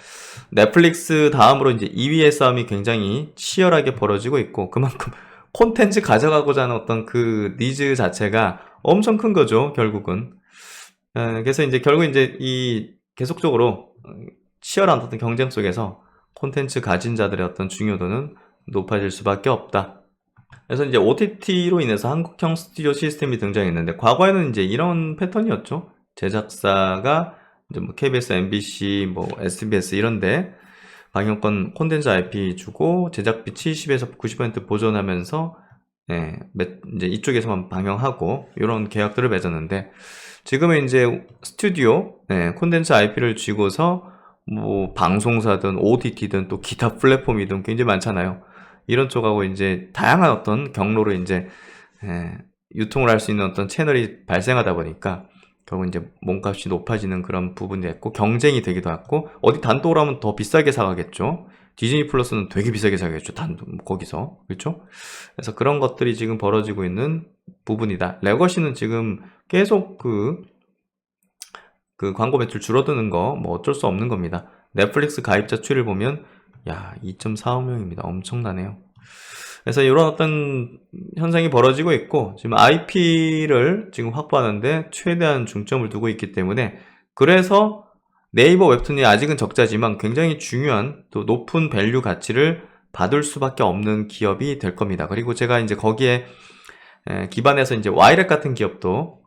S1: 넷플릭스 다음으로 이제 2위의 싸움이 굉장히 치열하게 벌어지고 있고, 그만큼 콘텐츠 가져가고자 하는 어떤 니즈 자체가 엄청 큰 거죠, 결국은. 그래서 이제 결국 이제 계속적으로 치열한 어떤 경쟁 속에서 콘텐츠 가진 자들의 어떤 중요도는 높아질 수밖에 없다. 그래서 이제 OTT로 인해서 한국형 스튜디오 시스템이 등장했는데, 과거에는 이제 이런 패턴이었죠. 제작사가 이제 뭐 KBS, MBC, 뭐 SBS 이런데 방영권 콘텐츠 IP 주고 제작비 70에서 90% 보존하면서 이제 이쪽에서만 방영하고 이런 계약들을 맺었는데, 지금은 이제 스튜디오 콘텐츠 IP를 쥐고서 뭐 방송사든 OTT든 또 기타 플랫폼이든 굉장히 많잖아요. 이런 쪽하고 이제 다양한 어떤 경로로 이제 유통을 할 수 있는 어떤 채널이 발생하다 보니까 결국 이제 몸값이 높아지는 그런 부분이 있고, 경쟁이 되기도 하고, 어디 단독으로 하면 더 비싸게 사가겠죠. 디즈니 플러스는 되게 비싸게 사겠죠. 단독 거기서, 그렇죠? 그래서 그런 것들이 지금 벌어지고 있는 부분이다. 레거시는 지금 계속 그 광고 매출 줄어드는 거 뭐 어쩔 수 없는 겁니다. 넷플릭스 가입자 추이를 보면 2.45 명입니다. 엄청나네요. 그래서 이런 어떤 현상이 벌어지고 있고, 지금 IP를 지금 확보하는데 최대한 중점을 두고 있기 때문에, 그래서 네이버 웹툰이 아직은 적자지만 굉장히 중요한 또 높은 밸류 가치를 받을 수밖에 없는 기업이 될 겁니다. 그리고 제가 이제 거기에 기반해서 이제 와이렉 같은 기업도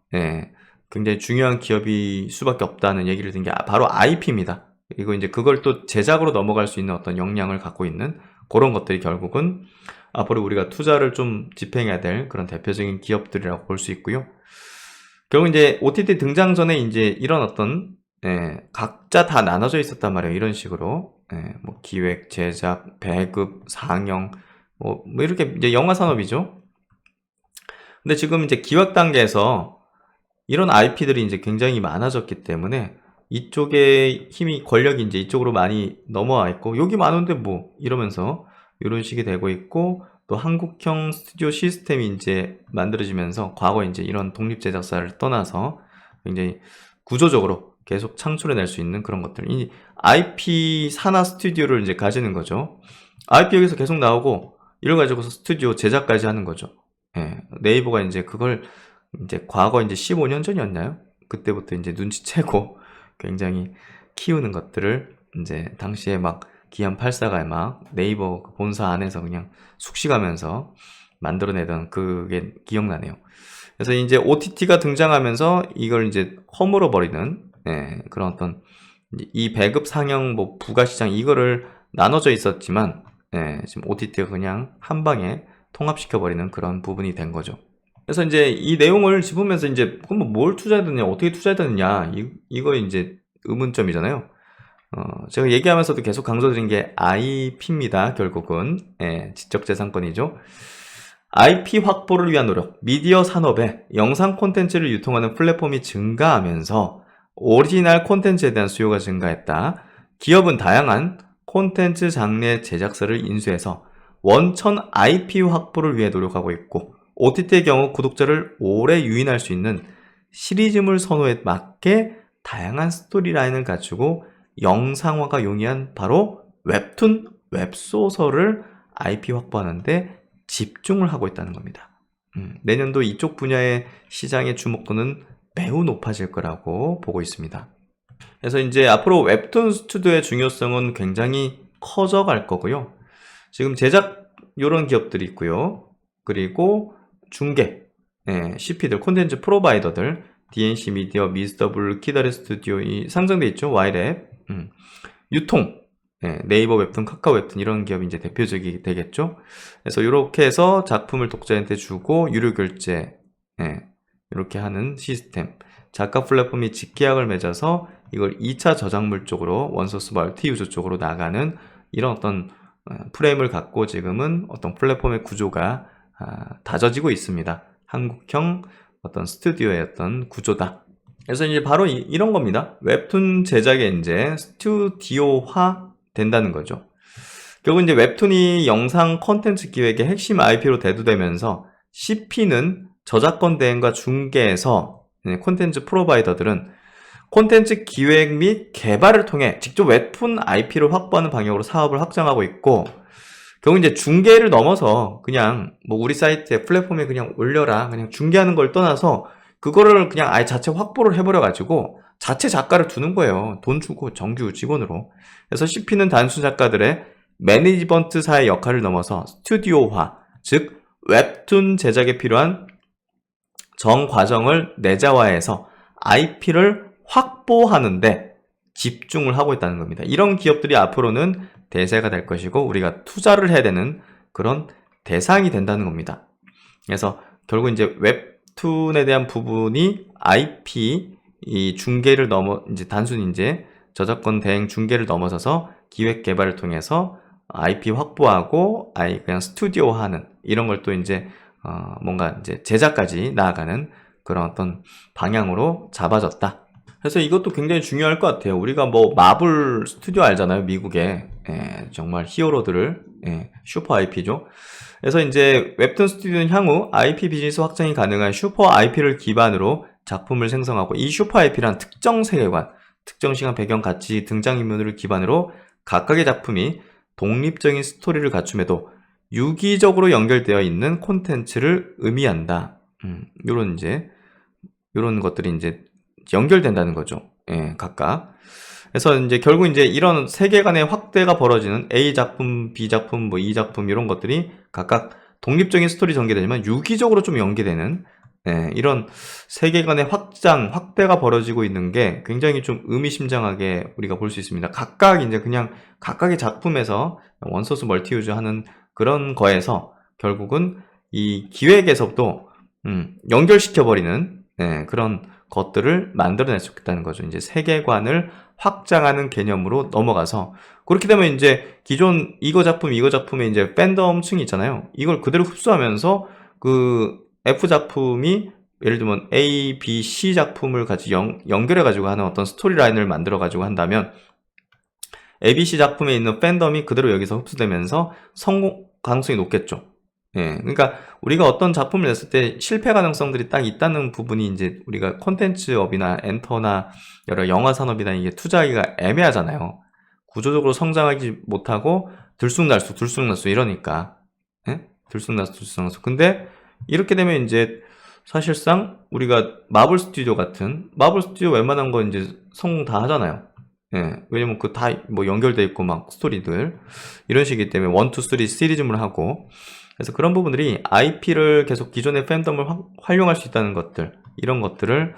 S1: 굉장히 중요한 기업이 수밖에 없다는 얘기를 든 게 바로 IP입니다. 그리고 이제 그걸 또 제작으로 넘어갈 수 있는 어떤 역량을 갖고 있는 그런 것들이 결국은 앞으로 우리가 투자를 좀 집행해야 될 그런 대표적인 기업들이라고 볼 수 있고요. 결국 이제 OTT 등장 전에 이제 이런 어떤 각자 다 나눠져 있었단 말이에요. 이런 식으로 뭐 기획, 제작, 배급, 상영 뭐 이렇게 이제 영화 산업이죠. 근데 지금 이제 기획 단계에서 이런 IP들이 이제 굉장히 많아졌기 때문에 이쪽에 힘이, 권력이 이제 이쪽으로 많이 넘어와 있고, 여기 많은데 뭐 이러면서 이런 식이 되고 있고, 또 한국형 스튜디오 시스템이 이제 만들어지면서 과거 이제 이런 독립 제작사를 떠나서 굉장히 구조적으로 계속 창출해낼 수 있는 그런 것들, 이 IP 산하 스튜디오를 이제 가지는 거죠. IP 여기서 계속 나오고 이걸 가지고서 스튜디오 제작까지 하는 거죠. 네이버가 이제 그걸 이제 과거 이제 15년 전이었나요? 그때부터 이제 눈치채고 굉장히 키우는 것들을 이제 당시에 막 기안 84가 막 네이버 본사 안에서 그냥 숙식하면서 만들어내던 그게 기억나네요. 그래서 이제 OTT가 등장하면서 이걸 이제 허물어 버리는 그런 어떤 이 배급 상영 뭐 부가 시장 이거를 나눠져 있었지만 지금 OTT가 그냥 한 방에 통합시켜 버리는 그런 부분이 된 거죠. 그래서 이제 이 내용을 짚으면서 이제 그럼 뭘 투자해야 되느냐, 어떻게 투자해야 되느냐, 이거 이제 의문점이잖아요. 제가 얘기하면서도 계속 강조드린 게 IP입니다. 결국은 지적재산권이죠. IP 확보를 위한 노력, 미디어 산업에 영상 콘텐츠를 유통하는 플랫폼이 증가하면서 오리지널 콘텐츠에 대한 수요가 증가했다. 기업은 다양한 콘텐츠 장르 제작사를 인수해서 원천 IP 확보를 위해 노력하고 있고, OTT의 경우 구독자를 오래 유인할 수 있는 시리즈물 선호에 맞게 다양한 스토리라인을 갖추고 영상화가 용이한 바로 웹툰, 웹소설을 IP 확보하는데 집중을 하고 있다는 겁니다. 내년도 이쪽 분야의 시장의 주목도는 매우 높아질 거라고 보고 있습니다. 그래서 이제 앞으로 웹툰 스튜디오의 중요성은 굉장히 커져갈 거고요. 지금 제작 이런 기업들이 있고요. 그리고 중개, CP들, 콘텐츠 프로바이더들, DNC 미디어, 미스터블, 키다리 스튜디오 이 상장돼 있죠. 와이랩, 유통, 네이버 웹툰, 카카오 웹툰 이런 기업이 이제 대표적이 되겠죠. 그래서 이렇게 해서 작품을 독자한테 주고 유료 결제, 이렇게 하는 시스템. 작가 플랫폼이 직계약을 맺어서 이걸 2차 저작물 쪽으로 원소스 멀티 유저 쪽으로 나가는 이런 어떤 프레임을 갖고 지금은 어떤 플랫폼의 구조가 다져지고 있습니다. 한국형 어떤 스튜디오의 어떤 구조다. 그래서 이제 바로 이런 겁니다. 웹툰 제작에 이제 스튜디오화 된다는 거죠. 결국 이제 웹툰이 영상 콘텐츠 기획의 핵심 IP로 대두되면서 CP는 저작권 대행과 중개에서 콘텐츠 프로바이더들은 콘텐츠 기획 및 개발을 통해 직접 웹툰 IP를 확보하는 방향으로 사업을 확장하고 있고, 결국 이제 중개를 넘어서 그냥 뭐 우리 사이트에 플랫폼에 그냥 올려라, 그냥 중개하는 걸 떠나서 그거를 그냥 아예 자체 확보를 해버려가지고 자체 작가를 두는 거예요. 돈 주고 정규 직원으로. 그래서 CP는 단순 작가들의 매니지먼트사의 역할을 넘어서 스튜디오화, 즉 웹툰 제작에 필요한 정 과정을 내재화해서 IP를 확보하는데 집중을 하고 있다는 겁니다. 이런 기업들이 앞으로는 대세가 될 것이고 우리가 투자를 해야 되는 그런 대상이 된다는 겁니다. 그래서 결국 이제 웹툰에 대한 부분이 IP 이 중개를 이제 단순히 이제 저작권 대행 중개를 넘어서서 기획 개발을 통해서 IP 확보하고 그냥 스튜디오화하는 이런 걸 또 이제 뭔가 이제 제작까지 나아가는 그런 어떤 방향으로 잡아졌다. 그래서 이것도 굉장히 중요할 것 같아요. 우리가 뭐 마블 스튜디오 알잖아요. 미국에 정말 히어로들을 슈퍼 IP죠. 그래서 이제 웹툰 스튜디오는 향후 IP 비즈니스 확장이 가능한 슈퍼 IP를 기반으로 작품을 생성하고 이 슈퍼 IP란 특정 세계관, 특정 시간 배경 가치, 등장인물을 기반으로 각각의 작품이 독립적인 스토리를 갖춤에도 유기적으로 연결되어 있는 콘텐츠를 의미한다. 요런 것들이 이제 연결된다는 거죠. 각각. 그래서 이제 결국 이제 이런 세계관의 확대가 벌어지는 A 작품, B 작품, 뭐 E 작품 이런 것들이 각각 독립적인 스토리 전개되지만 유기적으로 좀 연계되는 이런 세계관의 확대가 벌어지고 있는 게 굉장히 좀 의미심장하게 우리가 볼 수 있습니다. 각각 이제 그냥 각각의 작품에서 원소스 멀티유즈 하는 그런 거에서 결국은 이 기획에서도 연결시켜버리는 그런 것들을 만들어낼 수 있다는 거죠. 이제 세계관을 확장하는 개념으로 넘어가서 그렇게 되면 이제 기존 이거 작품에 이제 팬덤층이 있잖아요. 이걸 그대로 흡수하면서 그 F 작품이 예를 들면 A, B, C 작품을 같이 연결해가지고 하는 어떤 스토리라인을 만들어가지고 한다면 A, B, C 작품에 있는 팬덤이 그대로 여기서 흡수되면서 성공 가능성이 높겠죠. 그러니까 우리가 어떤 작품을 냈을 때 실패 가능성들이 딱 있다는 부분이 이제 우리가 콘텐츠업이나 엔터나 여러 영화 산업이나 이게 투자하기가 애매하잖아요. 구조적으로 성장하지 못하고 들쑥날쑥 이러니까. 들쑥날쑥. 근데 이렇게 되면 이제 사실상 우리가 마블 스튜디오 웬만한 거 이제 성공 다 하잖아요. 왜냐면 그 다 뭐 연결돼 있고 막 스토리들 이런 식이기 때문에 1, 2, 3 시리즈물 하고 그래서 그런 부분들이 IP를 계속 기존의 팬덤을 활용할 수 있다는 것들 이런 것들을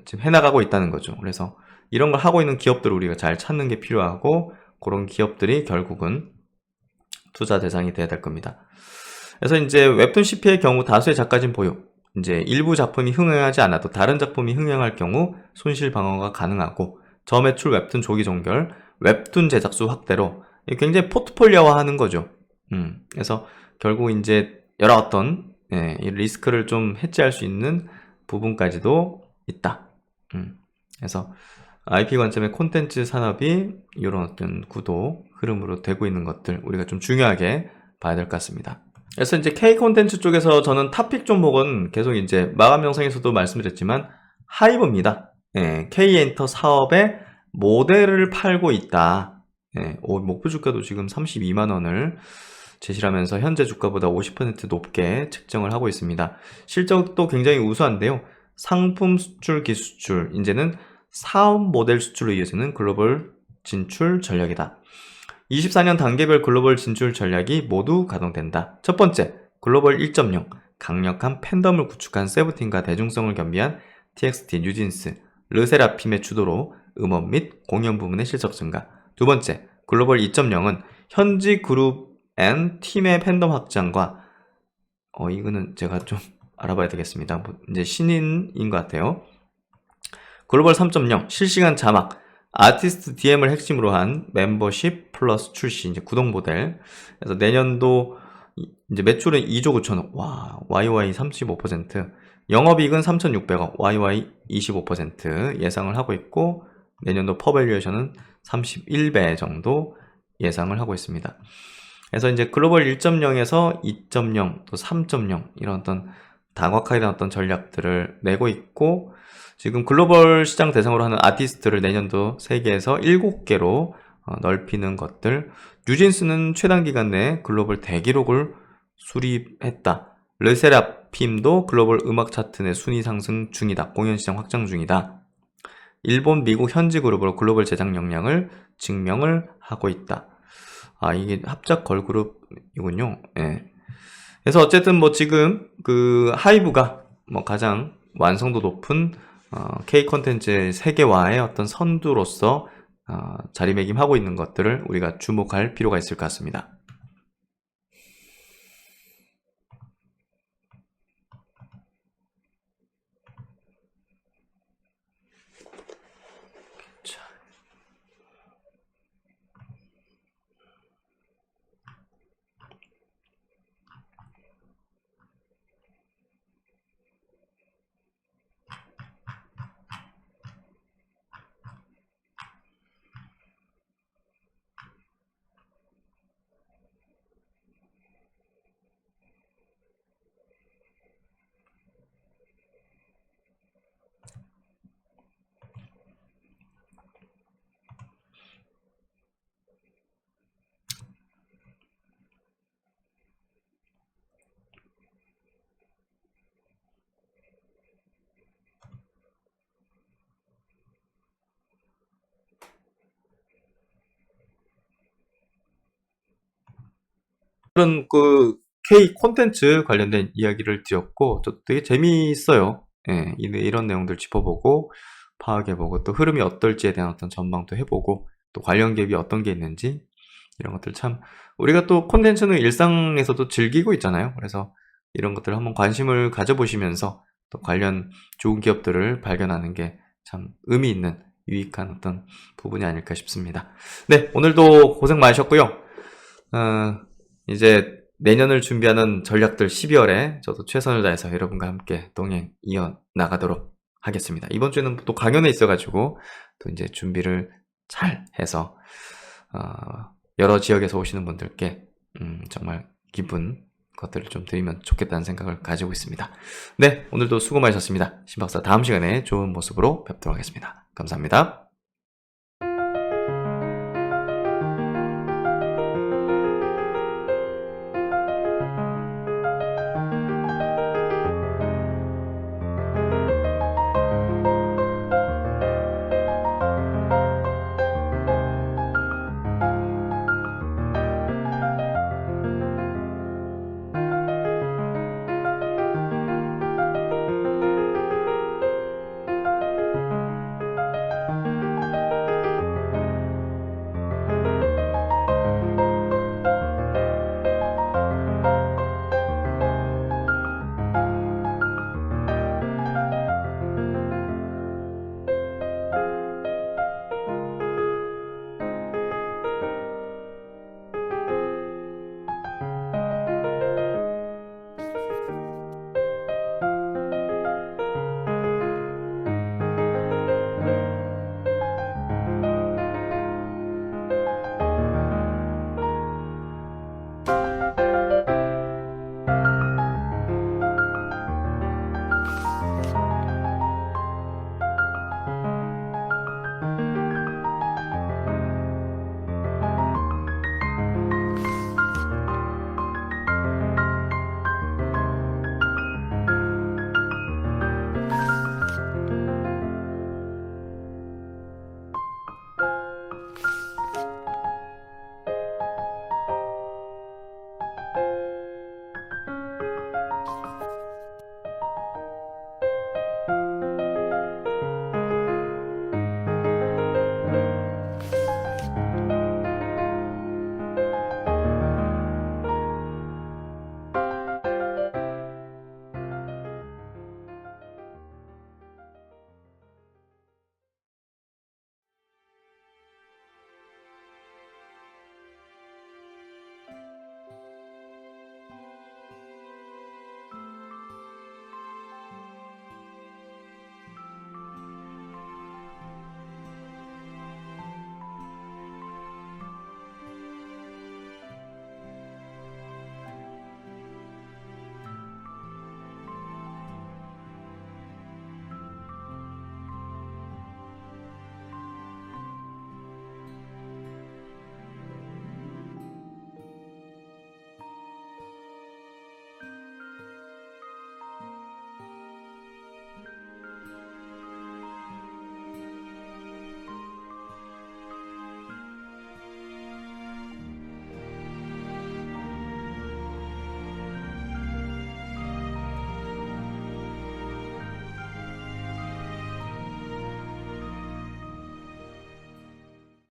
S1: 지금 해나가고 있다는 거죠. 그래서 이런 걸 하고 있는 기업들을 우리가 잘 찾는 게 필요하고 그런 기업들이 결국은 투자 대상이 돼야 될 겁니다. 그래서 이제 웹툰 CP의 경우 다수의 작가진 보유 이제 일부 작품이 흥행하지 않아도 다른 작품이 흥행할 경우 손실 방어가 가능하고 저매출 웹툰 조기 종결 웹툰 제작수 확대로 굉장히 포트폴리오화하는 거죠. 그래서 결국 이제 여러 어떤 이 리스크를 좀 해지할 수 있는 부분까지도 있다. 그래서 IP 관점의 콘텐츠 산업이 이런 어떤 구도 흐름으로 되고 있는 것들 우리가 좀 중요하게 봐야 될 것 같습니다. 그래서 이제 K 콘텐츠 쪽에서 저는 탑픽 종목은 계속 이제 마감 영상에서도 말씀드렸지만 하이브입니다. K 엔터 사업의 모델을 팔고 있다. 목표 주가도 지금 32만 원을 제시하면서 현재 주가보다 50% 높게 측정을 하고 있습니다. 실적도 굉장히 우수한데요. 상품 수출, 기술 수출, 이제는 사업 모델 수출을 위해서는 글로벌 진출 전략이다. 24년 단계별 글로벌 진출 전략이 모두 가동된다. 첫 번째, 글로벌 1.0, 강력한 팬덤을 구축한 세븐틴과 대중성을 겸비한 TXT, 뉴진스, 르세라핌의 주도로 음원 및 공연 부문의 실적 증가. 두 번째, 글로벌 2.0은 현지 그룹 앤 팀의 팬덤 확장과 이거는 제가 좀 알아봐야 되겠습니다. 이제 신인인 것 같아요. 글로벌 3.0 실시간 자막 아티스트 DM을 핵심으로 한 멤버십 플러스 출시 이제 구독 모델. 그래서 내년도 이제 매출은 2조 9천억. 와, YY 35%. 영업이익은 3,600억. YY 25% 예상을 하고 있고 내년도 퍼밸류에이션은 31배 정도 예상을 하고 있습니다. 그래서 이제 글로벌 1.0에서 2.0 또 3.0 이런 어떤 다각화에 대한 어떤 전략들을 내고 있고 지금 글로벌 시장 대상으로 하는 아티스트를 내년도 세계에서 7개로 넓히는 것들. 뉴진스는 최단 기간 내에 글로벌 대기록을 수립했다. 르세라핌도 글로벌 음악 차트 내 순위 상승 중이다. 공연 시장 확장 중이다. 일본, 미국 현지 그룹으로 글로벌 제작 역량을 증명을 하고 있다. 아, 이게 합작 걸그룹이군요. 예. 그래서 어쨌든 뭐 지금 그 하이브가 뭐 가장 완성도 높은 K 콘텐츠의 세계화의 어떤 선두로서 자리매김하고 있는 것들을 우리가 주목할 필요가 있을 것 같습니다. 그런 그 K 콘텐츠 관련된 이야기를 드렸고 또 되게 재미있어요. 예, 이런 내용들 짚어보고 파악해보고 또 흐름이 어떨지에 대한 어떤 전망도 해보고 또 관련 기업이 어떤 게 있는지 이런 것들 참 우리가 또 콘텐츠는 일상에서도 즐기고 있잖아요. 그래서 이런 것들 한번 관심을 가져보시면서 또 관련 좋은 기업들을 발견하는 게 참 의미 있는 유익한 어떤 부분이 아닐까 싶습니다. 네, 오늘도 고생 많으셨고요. 이제 내년을 준비하는 전략들 12월에 저도 최선을 다해서 여러분과 함께 동행 이어나가도록 하겠습니다. 이번 주에는 또 강연에 있어가지고 또 이제 준비를 잘 해서 여러 지역에서 오시는 분들께 정말 기쁜 것들을 좀 드리면 좋겠다는 생각을 가지고 있습니다. 네, 오늘도 수고 많으셨습니다. 신박사 다음 시간에 좋은 모습으로 뵙도록 하겠습니다. 감사합니다.